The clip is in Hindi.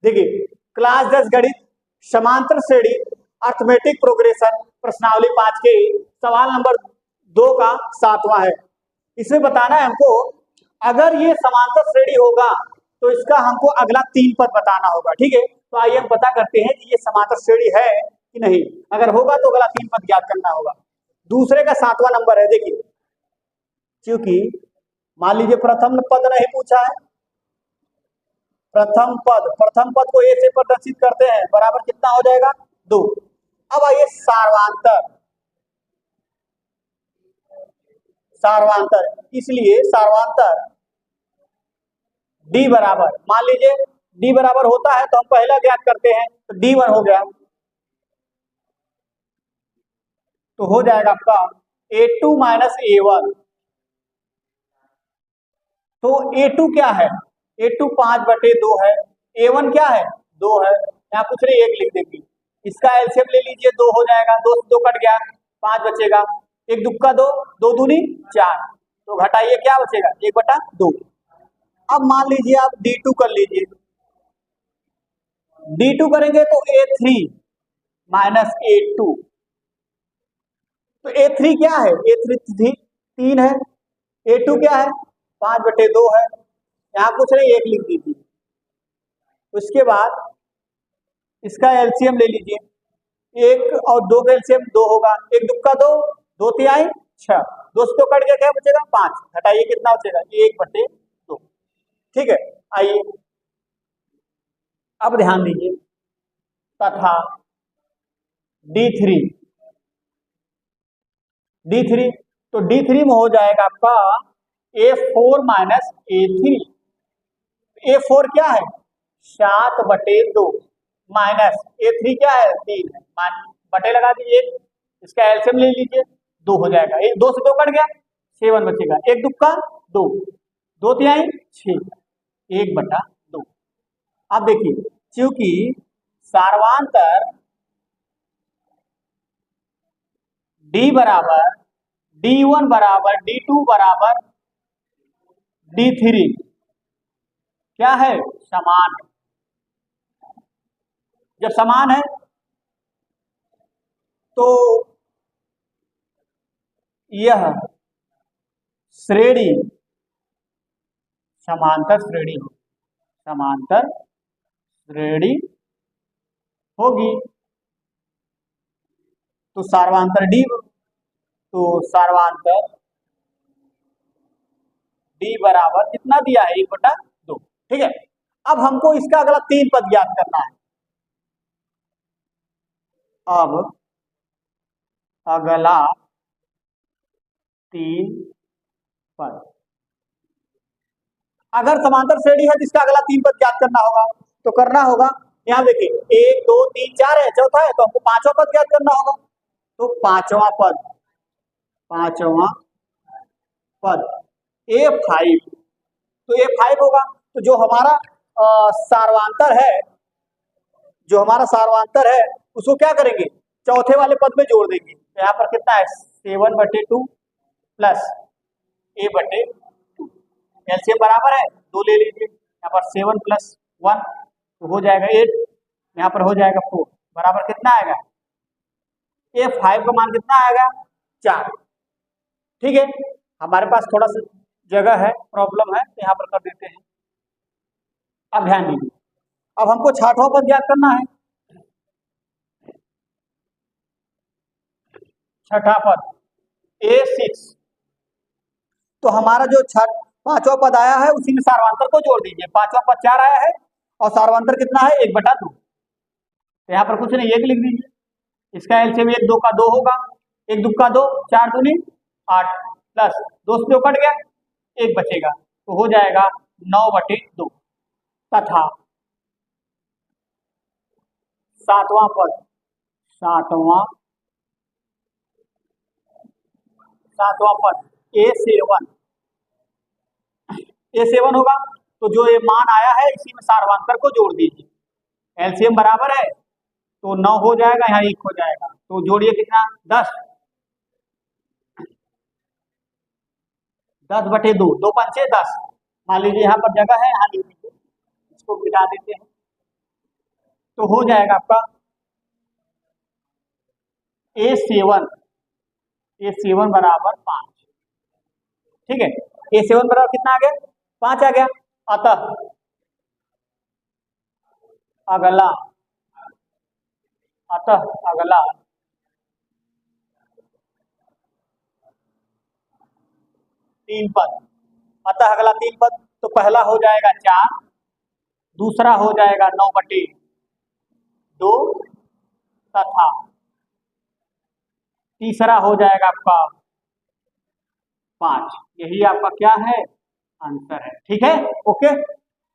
देखिए, क्लास 10 गणित समांतर श्रेणी अर्थमेटिक प्रोग्रेशन प्रश्नावली 5 के सवाल नंबर 2 का 7वां है। इसमें बताना है हमको, अगर ये समांतर श्रेणी होगा तो इसका हमको अगला 3 पद बताना होगा। ठीक है, तो आइए हम पता करते हैं कि ये समांतर श्रेणी है कि नहीं। अगर होगा तो अगला 3 पद ज्ञात करना होगा। दूसरे का 7वां नंबर है। देखिए, क्योंकि मान लीजिए प्रथम पद नहीं पूछा है, प्रथम पद को ए से प्रदर्शित करते हैं, बराबर कितना हो जाएगा 2। अब आइए सार्वांतर, इसलिए सार्वांतर डी बराबर, मान लीजिए डी बराबर होता है तो हम पहला ज्ञात करते हैं, तो D1 हो गया, तो हो जाएगा आपका A2 माइनस A1। तो A2 क्या है, A2 5/2 है, A1 क्या है 2 है, यहाँ कुछ नहीं 1 लिख देंगे। इसका एलसीएम ले लीजिए, 2 हो जाएगा, 2 से 2 कट गया, 5 बचेगा, 1 दुक्का 2, 2 दूनी 4, तो घटाइए क्या बचेगा 1/2। अब मान लीजिए आप D2 कर लीजिए, D2 करेंगे तो A3 माइनस A2, तो A3 क्या है, A3 3 है, A2 क्या है 5/2 है, यहाँ कुछ नहीं 1 लिख दीजिए। उसके बाद इसका एलसीएम ले लीजिए, 1 और 2 का एलसीएम 2 होगा, 1 दुक्का 2, 2 तिहाई 6, 2 से 2 कट गया, क्या बचेगा 5, घटाइए कितना बचेगा 1/2। ठीक है, आइए अब ध्यान दीजिए, तथा D3 तो D3 में हो जाएगा आपका A4 माइनस A3। A4 क्या है 7/2 माइनस A3 क्या है 3 है, बटे लगा दीजिए, इसका एलसीएम ले लीजिए, 2 हो जाएगा, 2 से 2 कट गया, 7 बचेगा, 1 दुक्का 2, 2 तिहाई 6, 1/2। अब देखिए, क्योंकि सार्वांतर D बराबर D1 बराबर D2 बराबर D3 क्या है समान है। जब समान है तो यह श्रेणी समांतर श्रेणी होगी। तो सार्वांतर D बराबर कितना दिया है 1/2। ठीक है, अब हमको इसका अगला 3 पद ज्ञात करना है। अब अगला 3 पद, अगर समांतर श्रेणी है तो इसका अगला 3 पद ज्ञात करना होगा, तो करना होगा, यहाँ देखिए 1 2 3 4 है, चौथा है, तो हमको 5वां पद ज्ञात करना होगा। तो 5वां पद A5, तो A5 होगा, तो जो हमारा सार्वांतर है उसको क्या करेंगे, चौथे वाले पद में जोड़ देंगे। तो यहाँ पर कितना है 7/2 प्लस A/2, एलसीएम बराबर है 2 ले लीजिए, यहाँ पर 7 + 1 तो हो जाएगा 8, यहाँ पर हो जाएगा 4, बराबर कितना आएगा A5 का मान कितना आएगा 4। ठीक है, हमारे पास थोड़ा सा जगह है, प्रॉब्लम है, तो यहाँ पर कर देते हैं। अब ध्यान दीजिए, अब हमको 6वां पद ज्ञात करना है। 6वां पद A6, तो हमारा जो 5वां पद आया है उसी में सार्वांतर को जोड़ दीजिए। 5वां पद 4 आया है और सार्वांतर कितना है 1/2, तो यहाँ पर कुछ नहीं 1 लिख दीजिए, इसका एलसीएम 1 2 का 2 होगा, 1 दुक्का 2, 4 दूनी 8 प्लस 2 से 2 कट गया, 1 बचेगा, तो हो जाएगा 9/2। तथा 7वां पद A7 होगा, तो जो ये मान आया है इसी में सार्वांतर को जोड़ दीजिए, एलसीएम बराबर है तो 9 हो जाएगा, यहाँ 1 हो जाएगा, तो जोड़िए कितना 10, 10/2, 2 5 10, मान लीजिए यहाँ पर जगह है, यहाँ लिख दीजिए, इसको मिटा देते हैं, तो हो जाएगा आपका A7 बराबर 5। ठीक है, A7 बराबर कितना आ गया, 5 आ गया। अतः अगला अतः अगला 3 पद, अतः अगला 3 पद, तो पहला हो जाएगा 4, दूसरा हो जाएगा 9/2 तथा तीसरा हो जाएगा आपका 5। यही आपका क्या है, आंसर है। ठीक है, ओके।